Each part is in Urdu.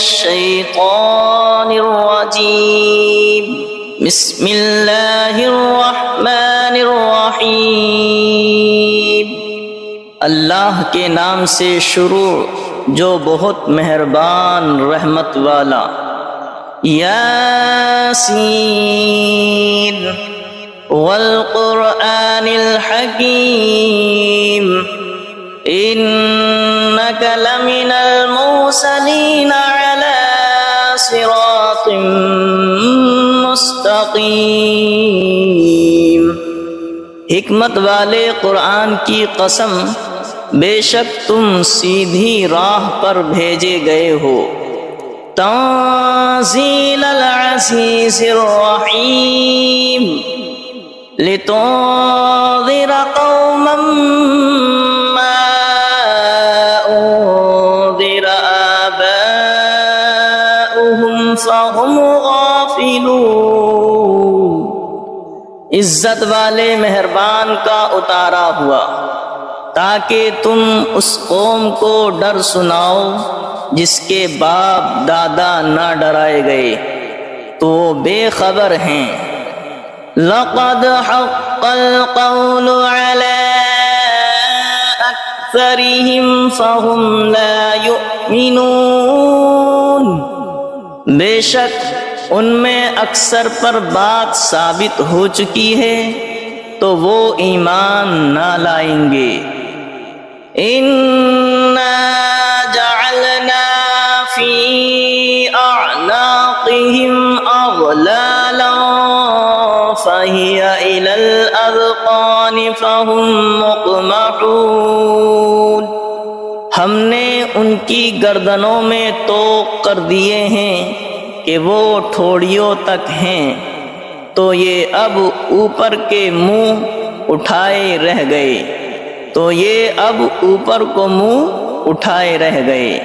الشیطان الرجیم بسم اللہ الرحمن الرحیم اللہ کے نام سے شروع جو بہت مہربان رحمت والا۔ یاسین والقرآن الحکیم انک لمن المرسلین علی صراط مستقیم۔ حکمت والے قرآن کی قسم، بے شک تم سیدھی راہ پر بھیجے گئے ہو۔ تنزیل العزیز الرحیم لتنذر قوما ما انذر آباؤهم فهم غافلون۔ عزت والے مہربان کا اتارا ہوا تاکہ تم اس قوم کو ڈر سناؤ جس کے باپ دادا نہ ڈرائے گئے تو وہ بے خبر ہیں۔ لقد حق القول على اکثرهم فهم لا يؤمنون۔ بے شک ان میں اکثر پر بات ثابت ہو چکی ہے تو وہ ایمان نہ لائیں گے۔ اِنَّا جَعَلْنَا فِي أَعْنَاقِهِمْ أَغْلَالًا فَهِيَ إِلَى الْأَذْقَانِ فَهُمْ مُقْمَحُونَ۔ ہم نے ان کی گردنوں میں طوق کر دیے ہیں کہ وہ ٹھوڑیوں تک ہیں، تو یہ اب اوپر کے منہ اٹھائے رہ گئے، تو یہ اب اوپر کو منہ اٹھائے رہ گئے۔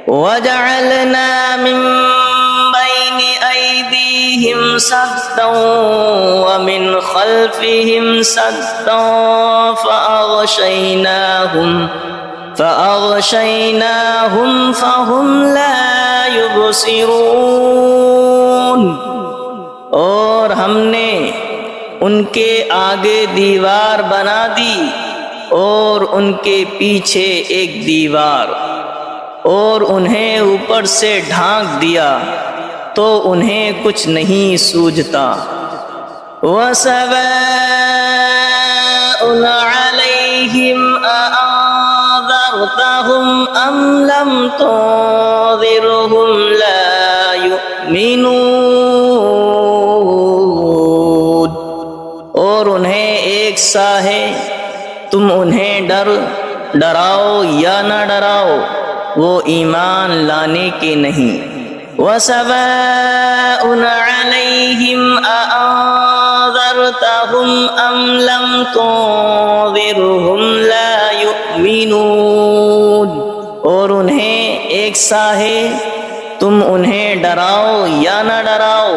وَجَعَلْنَا مِن بَيْنِ أَيْدِيهِمْ سَدًّا وَمِنْ خَلْفِهِمْ سَدًّا فَأَغْشَيْنَاهُمْ فَهُمْ لَا يُبْصِرُونَ۔ اور ہم نے ان کے آگے دیوار بنا دی اور ان کے پیچھے ایک دیوار، اور انہیں اوپر سے ڈھانک دیا تو انہیں کچھ نہیں سوجھتا۔ وَسَوَاءٌ عَلَيْهِمْ أَأَنذَرْتَهُمْ أَمْ لَمْ تُنذِرْهُمْ لَا يُؤْمِنُونَ۔ اور انہیں ایک سا ہے، تم انہیں ڈراؤ یا نہ ڈراؤ، وہ ایمان لانے کے نہیں۔ وَسَوَاءٌ عَلَيْهِمْ أَأَنذَرْتَهُمْ أَمْ لَمْ تُنذِرْهُمْ لَا يُؤْمِنُونَ۔ اور انہیں ایک سا ہے، تم انہیں ڈراؤ یا نہ ڈراؤ،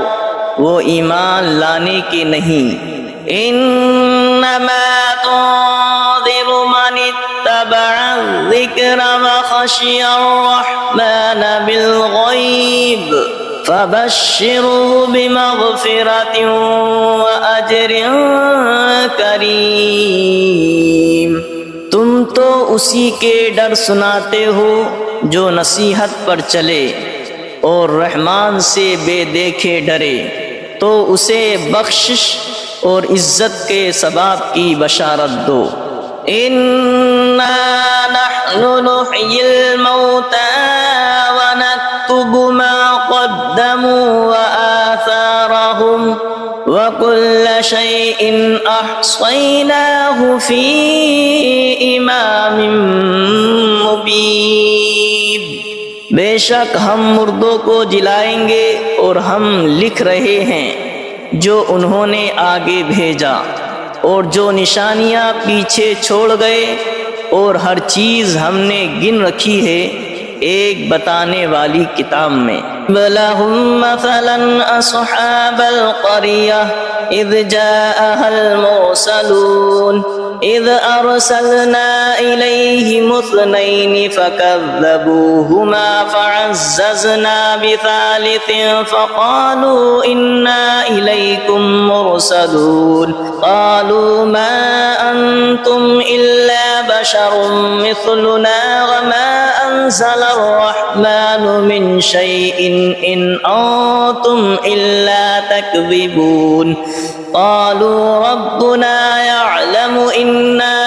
وہ ایمان لانے کے نہیں۔ انما تنذر من اتبع الذکر وخشی الرحمن بالغیب فبشره بمغفرة وأجر کریم۔ تم تو اسی کے ڈر سناتے ہو جو نصیحت پر چلے اور رحمان سے بے دیکھے ڈرے، تو اسے بخشش اور عزت کے ثواب کی بشارت دو۔ اِنَّا نَحْنُ نُحْيِي الْمَوْتَى وَنَكْتُبُ مَا قَدَّمُوا وَآثَارَهُمْ وَكُلَّ شَيْءٍ أَحْصَيْنَاهُ فِي إِمَامٍ مُبِينٍ۔ بے شک ہم مردوں کو جلائیں گے اور ہم لکھ رہے ہیں جو انہوں نے آگے بھیجا اور جو نشانیاں پیچھے چھوڑ گئے، اور ہر چیز ہم نے گن رکھی ہے ایک بتانے والی کتاب میں۔ وَلَهُمْ مَثَلًا أَصْحَابَ الْقَرْيَةِ إِذْ جَاءَهَا الْمُرْسَلُونَ إذ أرسلنا إليهم اثنين فكذبوهما فعززنا بثالث فقالوا إنا إليكم مرسلون قالوا ما أنتم إلا بشر مثلنا وما أنزل الرحمن من شيء إن أنتم إلا تكذبون قالوا ربنا يعلم إنا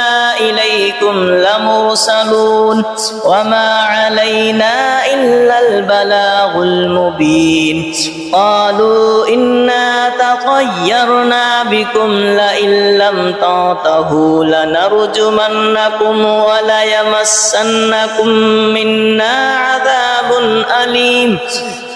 إليكم لمرسلون وما علينا إلا البلاغ المبين قالوا إنا تطيرنا بكم لئن لم تنتهوا لنرجمنكم وليمسنكم منا عذاب أليم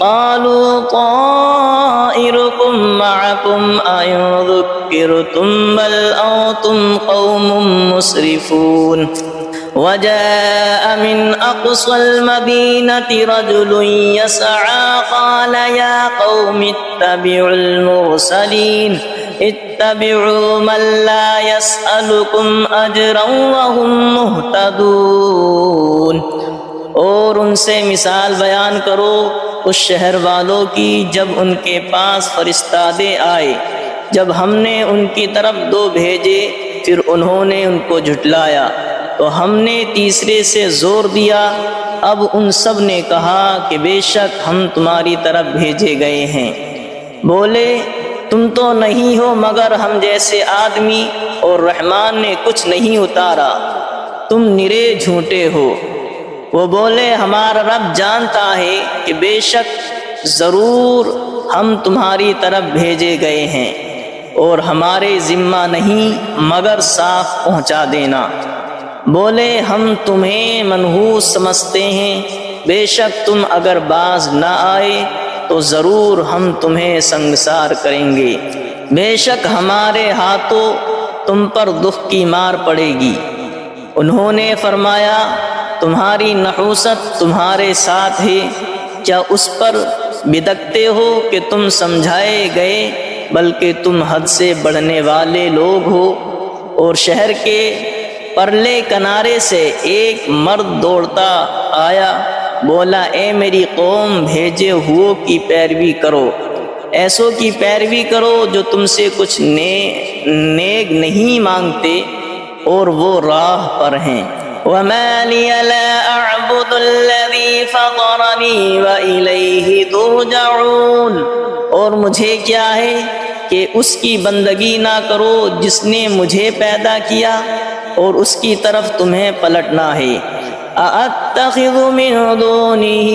قالوا طائركم معكم أئن ذكرتم بل أنتم قوم مسرفون وجاء من أقصى المدينة رجل يسعى قال يا قوم اتبعوا المرسلين اتبعوا من لا يسألكم أجرا وهم مهتدون اور ان سے مثال بیان کرو اس شہر والوں کی جب ان کے پاس فرستادے آئے، جب ہم نے ان کی طرف دو بھیجے پھر انہوں نے ان کو جھٹلایا تو ہم نے تیسرے سے زور دیا۔ اب ان سب نے کہا کہ بے شک ہم تمہاری طرف بھیجے گئے ہیں۔ بولے تم تو نہیں ہو مگر ہم جیسے آدمی اور رحمان نے کچھ نہیں اتارا، تم نرے جھوٹے ہو۔ وہ بولے ہمارا رب جانتا ہے کہ بے شک ضرور ہم تمہاری طرف بھیجے گئے ہیں اور ہمارے ذمہ نہیں مگر صاف پہنچا دینا۔ بولے ہم تمہیں منحوس سمجھتے ہیں، بے شک تم اگر باز نہ آئے تو ضرور ہم تمہیں سنگسار کریں گے، بے شک ہمارے ہاتھوں تم پر دکھ کی مار پڑے گی۔ انہوں نے فرمایا تمہاری نحوست تمہارے ساتھ ہے، کیا اس پر بدکتے ہو کہ تم سمجھائے گئے، بلکہ تم حد سے بڑھنے والے لوگ ہو۔ اور شہر کے پرلے کنارے سے ایک مرد دوڑتا آیا، بولا اے میری قوم بھیجے ہوئوں کی پیروی کرو، ایسوں کی پیروی کرو جو تم سے کچھ نیک نہیں مانگتے اور وہ راہ پر ہیں۔ وَمَا لِيَ لَا أَعْبُدُ الَّذِي فَطَرَنِي وَإِلَيْهِ تُرْجَعُونَ، اور مجھے کیا ہے کہ اس کی بندگی نہ کرو جس نے مجھے پیدا کیا اور اس کی طرف تمہیں پلٹنا ہے۔ أَأَتَّخِذُ مِن دُونِهِ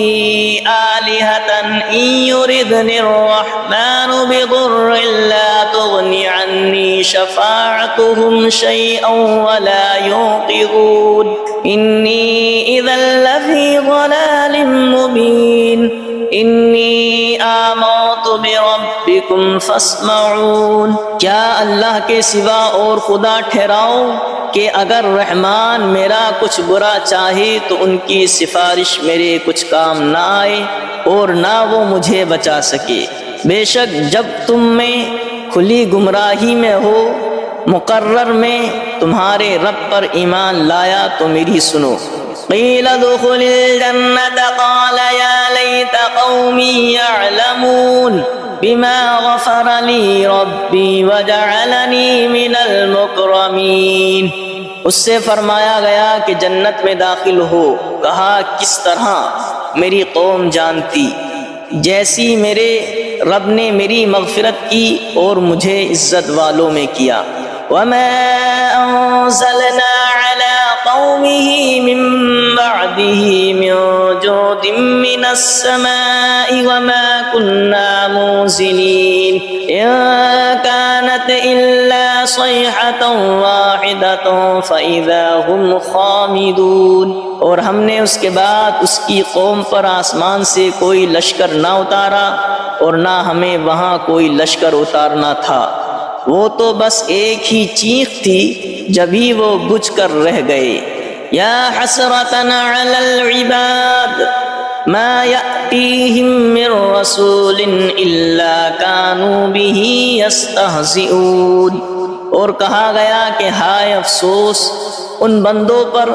آلِهَةً إِن يُرِدْنِ الرَّحْمَنُ بِضُرٍّ لَّا تُغْنِ عَنِّي شَفَاعَتُهُمْ شَيْئًا وَلَا يُنقِذُونِ إِنِّي إِذًا لَّفِي ضَلَالٍ مُّبِينٍ إِنِّي آمَنتُ بِرَبِّكُمْ فَاسْمَعُونِ، کیا اللہ کے سوا اور خدا ٹھہراؤ کہ اگر رحمان میرا کچھ برا چاہے تو ان کی سفارش میرے کچھ کام نہ آئے اور نہ وہ مجھے بچا سکے۔ بے شک جب تم میں کھلی گمراہی میں ہو، مقرر میں تمہارے رب پر ایمان لایا تو میری سنو۔ قیل ادخل الجنة قال یا لیت قومی یعلمون بما غفر لی ربی وجعلنی من المکرمین، اس سے فرمایا گیا کہ جنت میں داخل ہو۔ کہا کس طرح میری قوم جانتی، جیسی میرے رب نے میری مغفرت کی اور مجھے عزت والوں میں کیا۔ وما انزلنا على قومه من بعده من جود من السماء وما كنا منزلين إن كانت إلا صيحة واحدة فإذا هم خامدون، اور ہم نے اس کے بعد اس کی قوم پر آسمان سے کوئی لشکر نہ اتارا اور نہ ہمیں وہاں کوئی لشکر اتارنا تھا، وہ تو بس ایک ہی چیخ تھی جبھی وہ بجھ کر رہ گئے۔ یا حسرتنا علی العباد ما یأتیہم من رسول الا کانوا به یستہزئون، اور کہا گیا کہ ہائے افسوس ان بندوں پر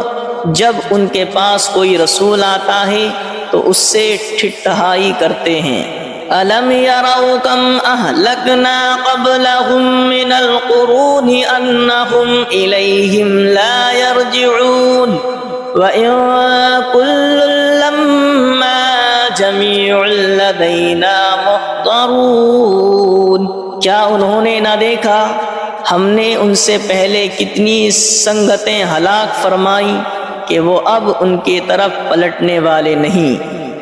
جب ان کے پاس کوئی رسول آتا ہے تو اس سے ٹھٹھائی کرتے ہیں۔ أَلَمْ يَرَوْا كَمْ أَهْلَكْنَا قَبْلَهُمْ مِنَ الْقُرُونِ أَنَّهُمْ إِلَيْهِمْ لَا يَرْجِعُونَ وَإِن كُلٌّ لَّمَّا جَمِيعٌ لَّدَيْنَا مُحْضَرُونَ۔ کیا انہوں نے نہ دیکھا ہم نے ان سے پہلے کتنی سنگتیں ہلاک فرمائی کہ وہ اب ان کی طرف پلٹنے والے نہیں،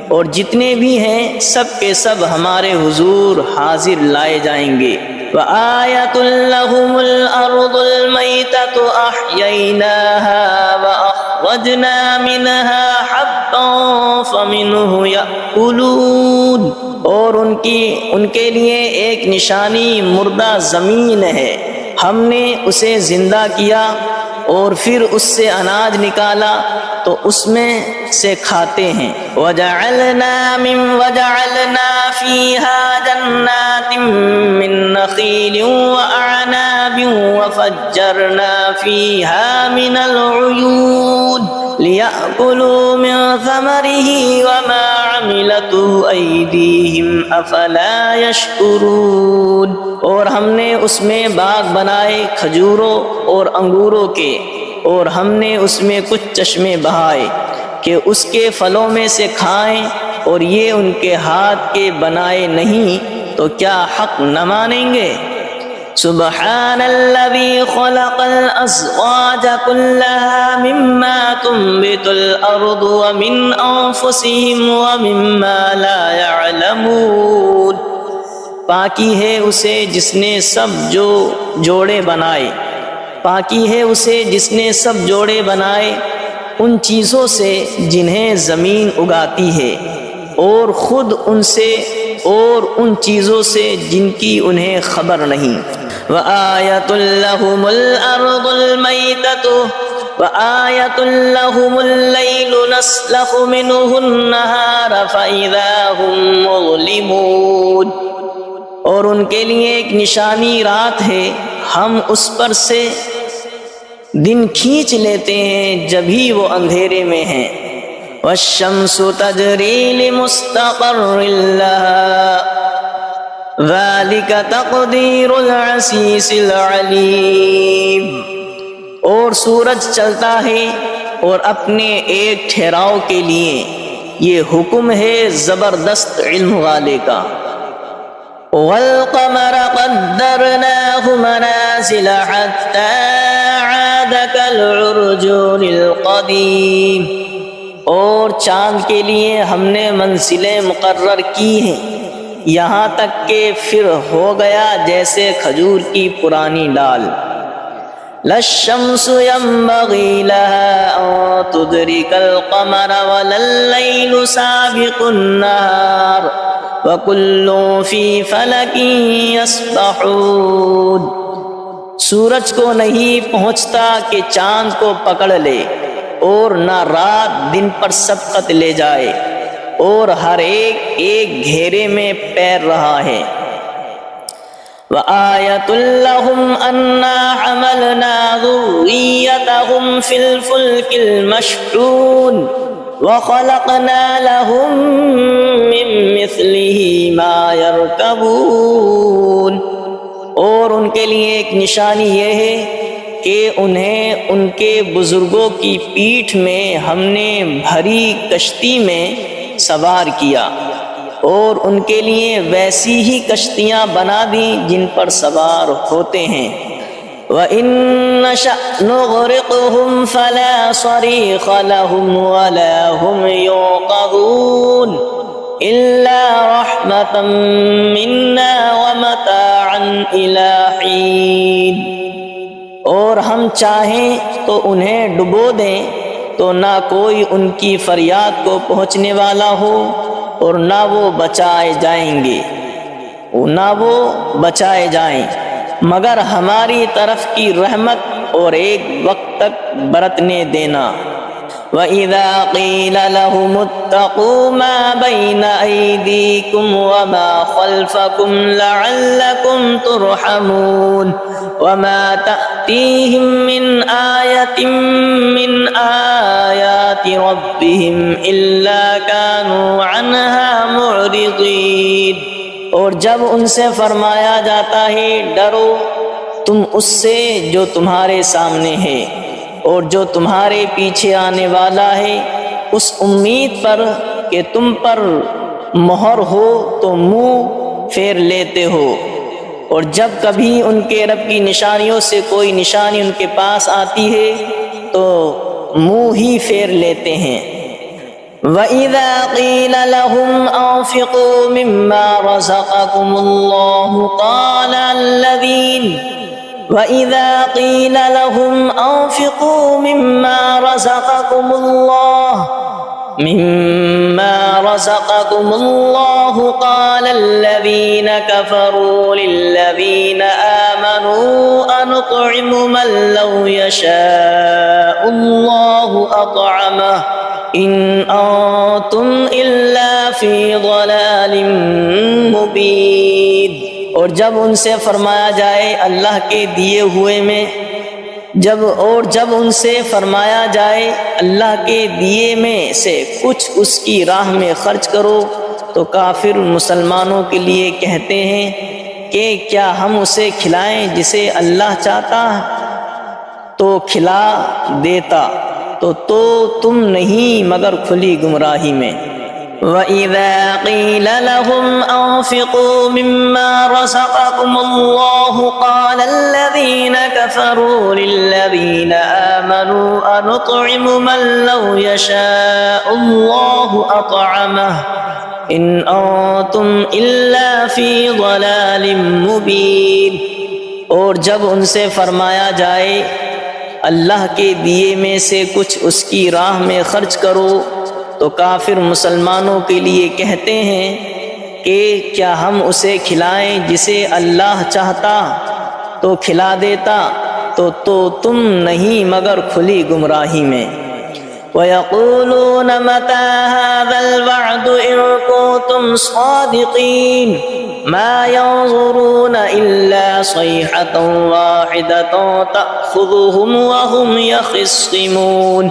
اور جتنے بھی ہیں سب کے سب ہمارے حضور حاضر لائے جائیں گے۔ وَآيَةٌ لَّهُمُ الْأَرْضُ الْمَيْتَةُ أَحْيَيْنَاهَا وَأَخْرَجْنَا مِنْهَا حَبًّا فَمِنْهُ يَأْكُلُونَ۔ اور ان کے لیے ایک نشانی مردہ زمین ہے، ہم نے اسے زندہ کیا اور پھر اس سے اناج نکالا تو اس میں سے کھاتے ہیں۔ وَجَعَلْنَا فِيهَا جَنَّاتٍ مِّن نَّخِيلٍ وَأَعْنَابٍ وَفَجَّرْنَا فِيهَا مِنَ الْعُيُونِ لِيَأْكُلُوا مِن ثَمَرِهِ وَمَا عَمِلَتْهُ أَيْدِيهِمْ أَفَلَا يَشْكُرُونَ۔ اور ہم نے اس میں باغ بنائے کھجوروں اور انگوروں کے، اور ہم نے اس میں کچھ چشمے بہائے کہ اس کے پھلوں میں سے کھائیں، اور یہ ان کے ہاتھ کے بنائے نہیں تو کیا حق نہ مانیں گے؟ سبحان الذي خلق الأزواج كلها مما تنبت الأرض ومن أنفسهم ومما لا يعلمون۔ پاکی ہے اسے جس نے سب جوڑے بنائے، پاکی ہے اسے جس نے سب جوڑے بنائے ان چیزوں سے جنہیں زمین اگاتی ہے، اور خود ان سے اور ان چیزوں سے جن کی انہیں خبر نہیں۔ وَآيَةٌ لَّهُمُ الْأَرْضُ الْمَيْتَةُ وَآيَةٌ لَّهُمُ اللَّيْلُ نَسْلَخُ مِنْهُ النَّهَارَ فَإِذَا هُمْ مُظْلِمُونَ۔ اور ان کے لیے ایک نشانی رات ہے، ہم اس پر سے دن کھینچ لیتے ہیں جبھی وہ اندھیرے میں ہیں۔ وَالشَّمْسُ تَجْرِي لِمُسْتَقَرٍّ لَّهَا ذَلِكَ تَقْدِيرُ الْعَزِيزِ الْعَلِيمِ۔ اور سورج چلتا ہے اور اپنے ایک ٹھہراؤ کے لیے، یہ حکم ہے زبردست علم والے کا۔ وَالْقَمَرَ قَدَّرْنَاهُ مَنَازِلَ حَتَّى عَادَ كَالْعُرْجُونِ الْقَدِيمِ۔ اور چاند کے لیے ہم نے منزلیں مقرر کی ہیں یہاں تک کہ پھر ہو گیا جیسے کھجور کی پرانی ڈال۔ لَا الشَّمْسُ يَنبَغِي لَهَا أَن تُدْرِكَ الْقَمَرَ وَلَا اللَّيْلُ سَابِقُ النَّهَارِ وَكُلٌّ فِي فَلَكٍ يَسْبَحُونَ۔ سورج کو نہیں پہنچتا کہ چاند کو پکڑ لے، اور نہ رات دن پر سبقت لے جائے، اور ہر ایک گھیرے میں پیر رہا ہے۔ وَآيَةٌ لَّهُمْ أَنَّا حَمَلْنَا ذُرِّيَّتَهُمْ فِي الْفُلْكِ الْمَشْحُونِ وَخَلَقْنَا لَهُم مِّن مِّثْلِهِ مَا يَرْكَبُونَ۔ اور ان کے لیے ایک نشانی یہ ہے کہ انہیں ان کے بزرگوں کی پیٹھ میں ہم نے بھری کشتی میں سوار کیا، اور ان کے لیے ویسی ہی کشتیاں بنا دیں جن پر سوار ہوتے ہیں۔ وَإِن نَّشَأْ نُغْرِقْهُمْ فَلَا صَرِيخَ لَهُمْ وَلَا هُمْ يُنقَذُونَ إِلَّا رَحْمَةً مِّنَّا وَمَتَاعًا إِلَىٰ حِينٍ۔ اور ہم چاہیں تو انہیں ڈبو دیں تو نہ کوئی ان کی فریاد کو پہنچنے والا ہو، اور نہ وہ بچائے جائیں مگر ہماری طرف کی رحمت اور ایک وقت تک برتنے دینا۔ وَإِذَا قِيلَ لَهُمُ اتَّقُوا مَا بَيْنَ أَيْدِيكُمْ وَمَا خَلْفَكُمْ لَعَلَّكُمْ تُرْحَمُونَ وَمَا تَأْتِيهِمْ مِنْ آيَةٍ مِنْ آيَاتِ رَبِّهِمْ إِلَّا كَانُوا عَنْهَا مُعْرِضِينَ۔ اور جب ان سے فرمایا جاتا ہے ڈرو تم اس سے جو تمہارے سامنے ہے اور جو تمہارے پیچھے آنے والا ہے، اس امید پر کہ تم پر مہر ہو تو منہ پھیر لیتے ہو، اور جب کبھی ان کے رب کی نشانیوں سے کوئی نشانی ان کے پاس آتی ہے تو منہ ہی پھیر لیتے ہیں۔ وَإِذَا قِيلَ لَهُمْ أَنفِقُوا مِمَّا رَزَقَكُمُ اللَّهُ وَإِذَا قِيلَ لَهُمْ أَنفِقُوا مِمَّا رَزَقَكُمُ اللَّهُ قَالَ الَّذِينَ كَفَرُوا لِلَّذِينَ آمَنُوا أَنُطْعِمُ مَن لَّوْ يَشَاءُ اللَّهُ أَطْعَمَهُ إِنْ أَنتُمْ إِلَّا فِي ضَلَالٍ مُّبِينٍ۔ اور جب ان سے فرمایا جائے اللہ کے دیے ہوئے میں جب ان سے فرمایا جائے اللہ کے دیے میں سے کچھ اس کی راہ میں خرچ کرو تو کافر مسلمانوں کے لیے کہتے ہیں کہ کیا ہم اسے کھلائیں جسے اللہ چاہتا تو کھلا دیتا، تو تم نہیں مگر کھلی گمراہی میں۔ وَإِذَا قِيلَ لَهُمْ أَنفِقُوا مِمَّا رَزَقَكُمُ اللَّهُ قَالَ الَّذِينَ كَفَرُوا لِلَّذِينَ آمَنُوا أَنُطْعِمُ مَن لَّوْ يَشَاءُ اللَّهُ أَطْعَمَهُ إِنْ أَنتُمْ إِلَّا فِي ضَلَالٍ مُّبِينٍ۔ اور جب ان سے فرمایا جائے اللہ کے دیے میں سے کچھ اس کی راہ میں خرچ کرو تو کافر مسلمانوں کے لیے کہتے ہیں کہ کیا ہم اسے کھلائیں جسے اللہ چاہتا تو کھلا دیتا، تو تم نہیں مگر کھلی گمراہی میں۔ وَيَقُولُونَ مَتَىٰ هَٰذَا الْوَعْدُ إِن كُنتُمْ صَادِقِينَ مَا يَنظُرُونَ إِلَّا صَيْحَةً وَاحِدَةً تَأْخُذُهُمْ وَهُمْ يَخِصِّمُونَ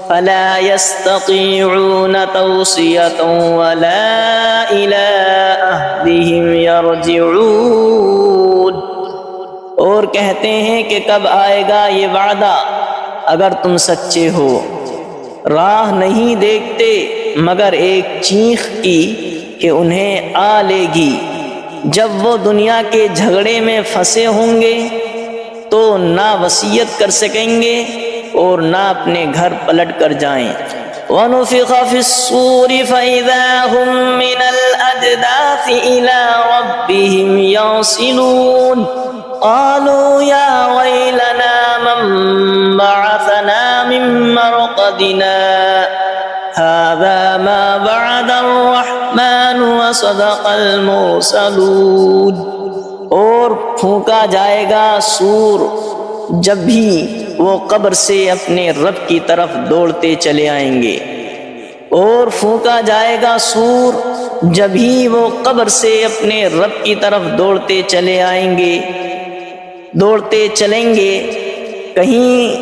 فَلَا يَسْتَطِيعُونَ تَوْصِيَةً وَلَا إِلَىٰ أَهْلِهِمْ يَرْجِعُونَ۔ اور کہتے ہیں کہ کب آئے گا یہ وعدہ اگر تم سچے ہو، راہ نہیں دیکھتے مگر ایک چیخ کی کہ انہیں آ لے گی، جب وہ دنیا کے جھگڑے میں پھنسے ہوں گے تو نہ وصیت کر سکیں گے اور نہ اپنے گھر پلٹ کر جائیں۔ وَنُفِخَ فِي الصُّورِ فَإِذَا هُم مِّنَ الْأَجْدَاثِ إِلَىٰ رَبِّهِمْ يَنسِلُونَ قَالُوا يَا وَيْلَنَا مَن بَعَثَنَا مِن مَّرْقَدِنَا هَٰذَا مَا وَعَدَ الرَّحْمَٰنُ وَصَدَقَ الْمُرْسَلُونَ۔ اور پھونکا جائے گا سور جب بھی وہ قبر سے اپنے رب کی طرف دوڑتے چلے آئیں گے، اور پھونکا جائے گا سور جب ہی وہ قبر سے اپنے رب کی طرف دوڑتے چلیں گے،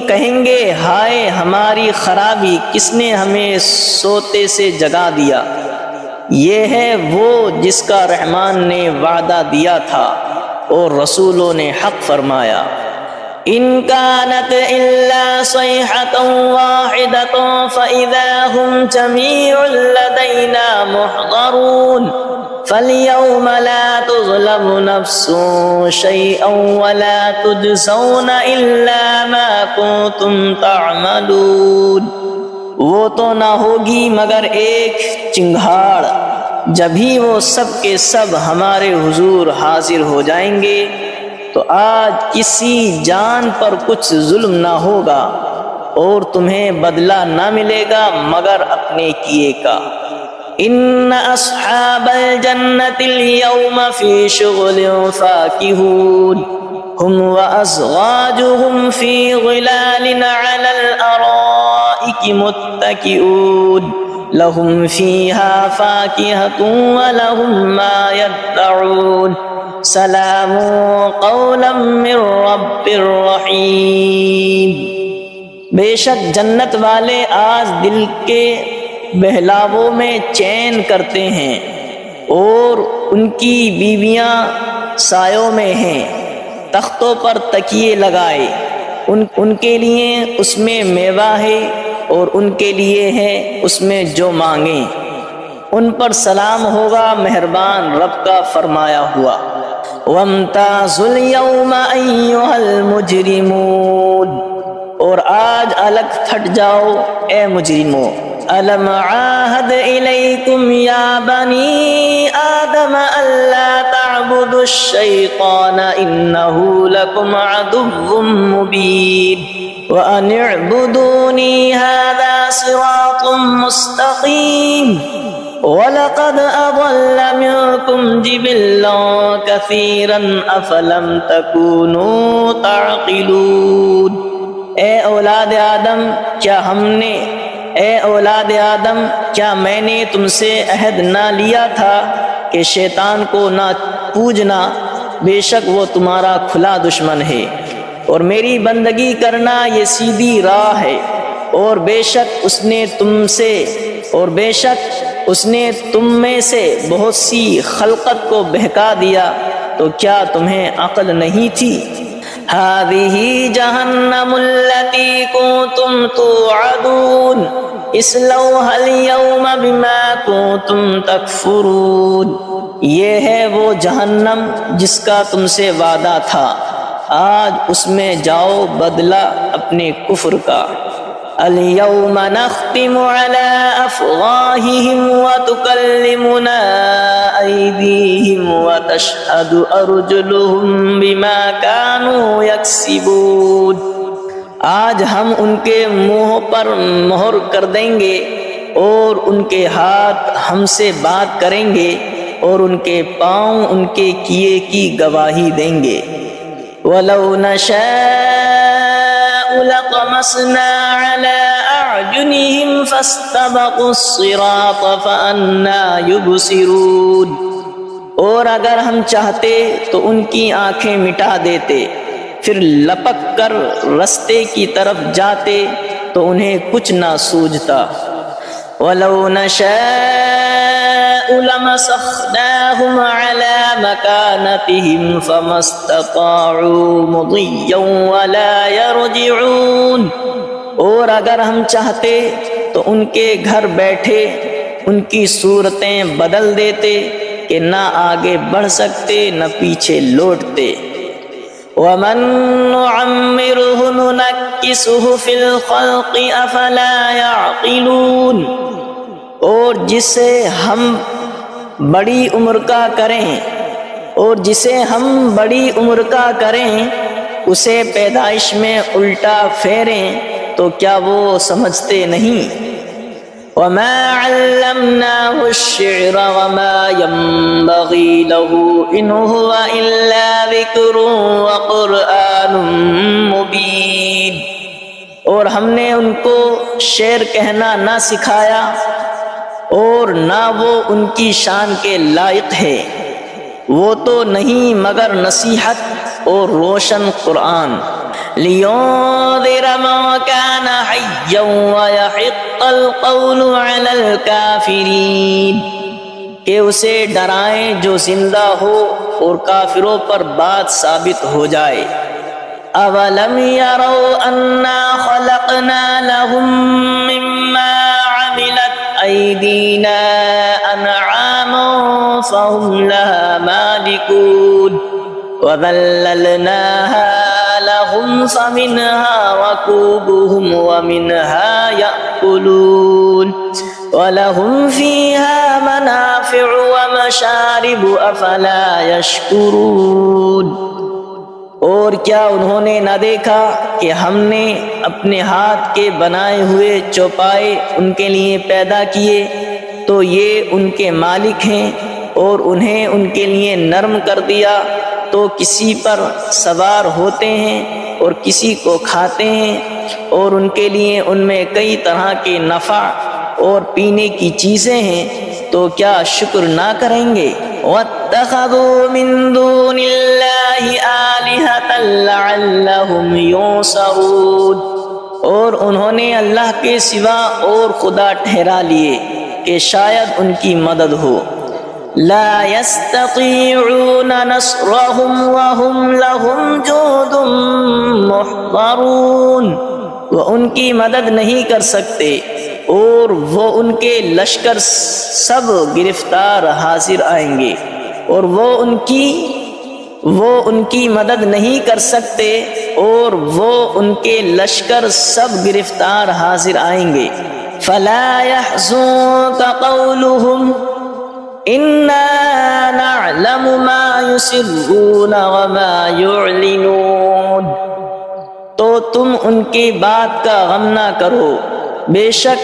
کہیں گے ہائے ہماری خرابی، کس نے ہمیں سوتے سے جگا دیا۔ یہ ہے وہ جس کا رحمان نے وعدہ دیا تھا اور رسولوں نے حق فرمایا۔ إِن كَانَتْ إِلَّا صَيْحَةً وَاحِدَةً فَإِذَا هُمْ جَمِيعٌ لَّدَيْنَا مُحْضَرُونَ فَالْيَوْمَ لَا تُظْلَمُ نَفْسٌ شَيْئًا وَلَا تُجْزَوْنَ إِلَّا مَا كُنتُمْ تَعْمَلُونَ۔ وہ تو نہ ہوگی مگر ایک چنگھاڑ، جبھی وہ سب کے سب ہمارے حضور حاضر ہو جائیں گے تو آج کسی جان پر کچھ ظلم نہ ہوگا اور تمہیں بدلہ نہ ملے گا مگر اپنے کیے کا۔ ان اصحاب الجنة اليوم في شغل فاكهون هم وازواجهم في ظلال على الارائك الارائك متكئون لهم فيها فاكهة ولهم ما يدعون سلام قولا من رب رحیم۔ بے شک جنت والے آج دل کے بہلاووں میں چین کرتے ہیں، اور ان کی بیویاں سایوں میں ہیں، تختوں پر تکیے لگائے، ان کے لیے اس میں میوہ ہے اور ان کے لیے ہے اس میں جو مانگیں، ان پر سلام ہوگا مہربان رب کا فرمایا ہوا۔ وَامْتَازُوا الْيَوْمَ أَيُّهَا الْمُجْرِمُونَ، اور آج الگ پھٹ جاؤ اے مجرموں۔ أَلَمْ عَاهَدْ إِلَيْكُمْ يَا بَنِي آدَمَ أَلَّا تَعْبُدُوا الشَّيْطَانَ إِنَّهُ لَكُمْ عَدُوٌّ مُّبِينٌ وَأَنِ اعْبُدُونِي هَذَا صِرَاطٌ مُّسْتَقِيمٌ وَلَقَدْ أَضَلَّ مِنكُمْ جِبِلًّا كَثِيرًا أَفَلَمْ تَكُونُوا تَعْقِلُونَ۔ اے اولاد آدم کیا میں نے تم سے عہد نہ لیا تھا کہ شیطان کو نہ پوجنا، بے شک وہ تمہارا کھلا دشمن ہے، اور میری بندگی کرنا یہ سیدھی راہ ہے، اور بے شک اس نے تم میں سے بہت سی خلقت کو بہکا دیا، تو کیا تمہیں عقل نہیں تھی؟ هذه جہنم التي كنتم توعدون اصلوها اليوم بما كنتم تکفرون، یہ ہے وہ جہنم جس کا تم سے وعدہ تھا، آج اس میں جاؤ بدلہ اپنے کفر کا۔ اليوم نختم على أفواههم وتكلمنا أيديهم وتشهد أرجلهم بما كانوا يكسبون، آج ہم ان کے منہ پر مہر کر دیں گے، اور ان کے ہاتھ ہم سے بات کریں گے، اور ان کے پاؤں ان کے کیے کی گواہی دیں گے۔ وَلَوْ نَشَاءُ لَطَمَسْنَا عَلَىٰ أَعْيُنِهِمْ فَاسْتَبَقُوا الصِّرَاطَ فَأَنَّىٰ يُبْصِرُونَ، اور اگر ہم چاہتے تو ان کی آنکھیں مٹا دیتے، پھر لپک کر رستے کی طرف جاتے تو انہیں کچھ نہ سوجھتا۔ وَلَوْ نَشَاءُ لَمَسَخْنَاهُمْ عَلَىٰ مَكَانَتِهِمْ فَمَا اسْتَطَاعُوا مُضِيًّا وَلَا يَرْجِعُونَ، اور اگر ہم چاہتے تو ان کے گھر بیٹھے ان کی صورتیں بدل دیتے کہ نہ آگے بڑھ سکتے نہ پیچھے لوٹتے۔ وَمَن نُّعَمِّرْهُ نُنَكِّسْهُ فِي الْخَلْقِ أَفَلَا يَعْقِلُونَ، اور جسے ہم بڑی عمر کا کریں اسے پیدائش میں الٹا پھیریں تو کیا وہ سمجھتے نہیں؟ وَمَا عَلَّمْنَاهُ الشِّعْرَ وَمَا يَنبَغِي لَهُ إِنْ هُوَ إِلَّا ذِكْرٌ وَقُرْآنٌ مُبِينٌ، اور ہم نے ان کو شعر کہنا نہ سکھایا، اور نہ وہ ان کی شان کے لائق ہے، وہ تو نہیں مگر نصیحت اور روشن قرآن۔ لِيُنذِرَ مَن كَانَ حَيًّا وَيَحِقَّ الْقَوْلُ عَلَى الْكَافِرِينَ، کہ اسے ڈرائیں جو زندہ ہو اور کافروں پر بات ثابت ہو جائے۔ أَوَلَمْ يَرَوْا أَنَّا خَلَقْنَا لَهُم مِّمَّا عَمِلَتْ أَيْدِينَا أَنْعَامًا فَهُمْ لَهَا مَالِكُونَ وَذَلَّلْنَاهَا لَهُمْ فَمِنْهَا رَكُوبُهُمْ وَمِنْهَا يَأْكُلُونَ وَلَهُمْ فِيهَا مَنَافِعُ وَمَشَارِبُ أَفَلَا يَشْكُرُونَ، اور کیا انہوں نے نہ دیکھا کہ ہم نے اپنے ہاتھ کے بنائے ہوئے چوپائے ان کے لیے پیدا کیے، تو یہ ان کے مالک ہیں، اور انہیں ان کے لیے نرم کر دیا تو کسی پر سوار ہوتے ہیں اور کسی کو کھاتے ہیں، اور ان کے لیے ان میں کئی طرح کے نفع اور پینے کی چیزیں ہیں، تو کیا شکر نہ کریں گے؟ وَاتَّخَذُوا مِن دُونِ اللَّهِ آلِهَةً لَعَلَّهُمْ يُنصَرُونَ، اور انہوں نے اللہ کے سوا اور خدا ٹھہرا لیے کہ شاید ان کی مدد ہو۔ لا يستطيعون نصرهم وهم لهم جند محضرون، وہ ان کی مدد نہیں کر سکتے اور وہ ان کے لشکر سب گرفتار حاضر آئیں گے، اور وہ ان کی مدد نہیں کر سکتے اور وہ ان کے لشکر سب گرفتار حاضر آئیں گے۔ فلا يحزنك قولهم انا نعلم ما يسرون وما يعلنون، تو تم ان کی بات کا غم نہ کرو، بے شک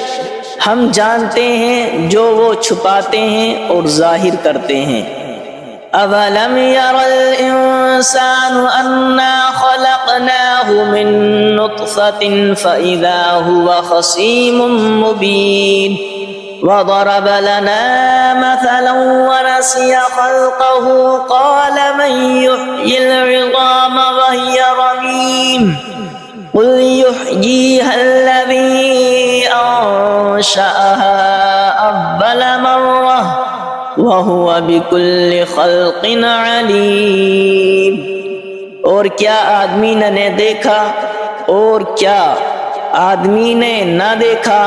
ہم جانتے ہیں جو وہ چھپاتے ہیں اور ظاہر کرتے ہیں۔ اولم ير الانسان انا خلقناه من نطفة فاذا هو خصيم مبين، وضرب لنا مثلا ونسي خلقه قال من يحيي العظام وهي رميم قل يحييها الذي أنشأها أول مرة وهو بكل خلق عليم، اور کیا آدمی نے دیکھا اور کیا آدمی نے نہ دیکھا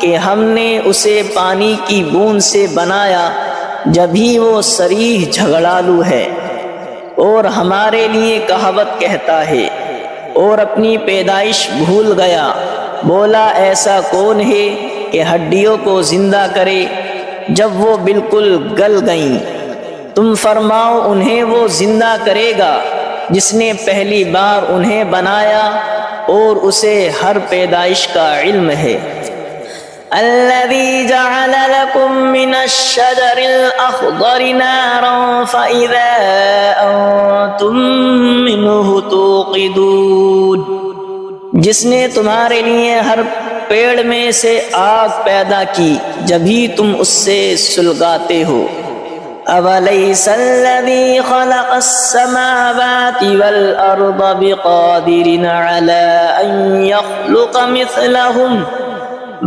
کہ ہم نے اسے پانی کی بوند سے بنایا جبھی وہ صریح جھگڑالو ہے، اور ہمارے لیے کہاوت کہتا ہے اور اپنی پیدائش بھول گیا، بولا ایسا کون ہے کہ ہڈیوں کو زندہ کرے جب وہ بالکل گل گئیں؟ تم فرماؤ انہیں وہ زندہ کرے گا جس نے پہلی بار انہیں بنایا اور اسے ہر پیدائش کا علم ہے۔ الذي جعل لكم من الشجر الأخضر نارا فإذا أنتم منه توقدون، جس نے تمہارے لیے ہر پیڑ میں سے آگ پیدا کی جبھی تم اس سے سلگاتے ہو۔ أَوَلَيْسَ الَّذِي خَلَقَ السَّمَاوَاتِ وَالْأَرْضَ بِقَادِرٍ عَلَىٰ أَن يَخْلُقَ مِثْلَهُمْ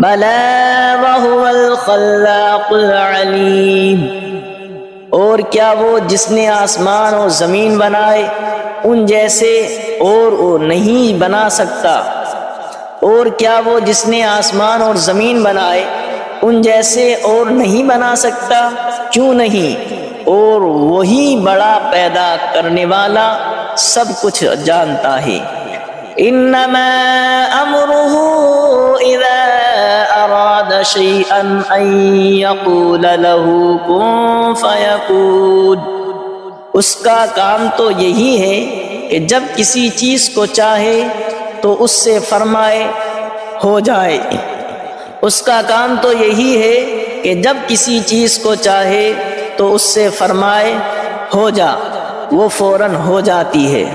بَلَىٰ وَهُوَ الْخَلَّاقُ الْعَلِيمُ، اور کیا وہ جس نے آسمان اور زمین بنائے ان جیسے اور وہ نہیں بنا سکتا؟ اور کیا وہ جس نے آسمان اور زمین بنائے ان جیسے اور نہیں بنا سکتا؟ کیوں نہیں، اور وہی بڑا پیدا کرنے والا سب کچھ جانتا ہے۔ انما امره اذا اراد شيئا ان يقول له كن فيكون، اس کا کام تو یہی ہے کہ جب کسی چیز کو چاہے تو اس سے فرمائے ہو جائے۔ اس کا کام تو یہی ہے کہ جب کسی چیز کو چاہے تو اس سے فرمائے ہو جا، وہ فوراً ہو جاتی ہے۔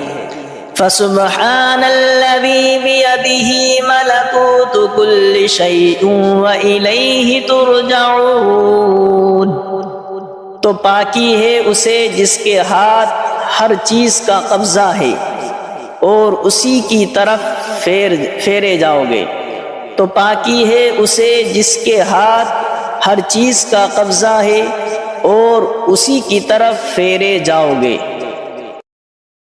فسبحان الذي بيده ملكوت كل شيء وإليه ترجعون، تو پاکی ہے اسے جس کے ہاتھ ہر چیز کا قبضہ ہے اور اسی کی طرف پھیرے جاؤ گے۔ تو پاکی ہے اسے جس کے ہاتھ ہر چیز کا قبضہ ہے اور اسی کی طرف پھیرے جاؤ گے۔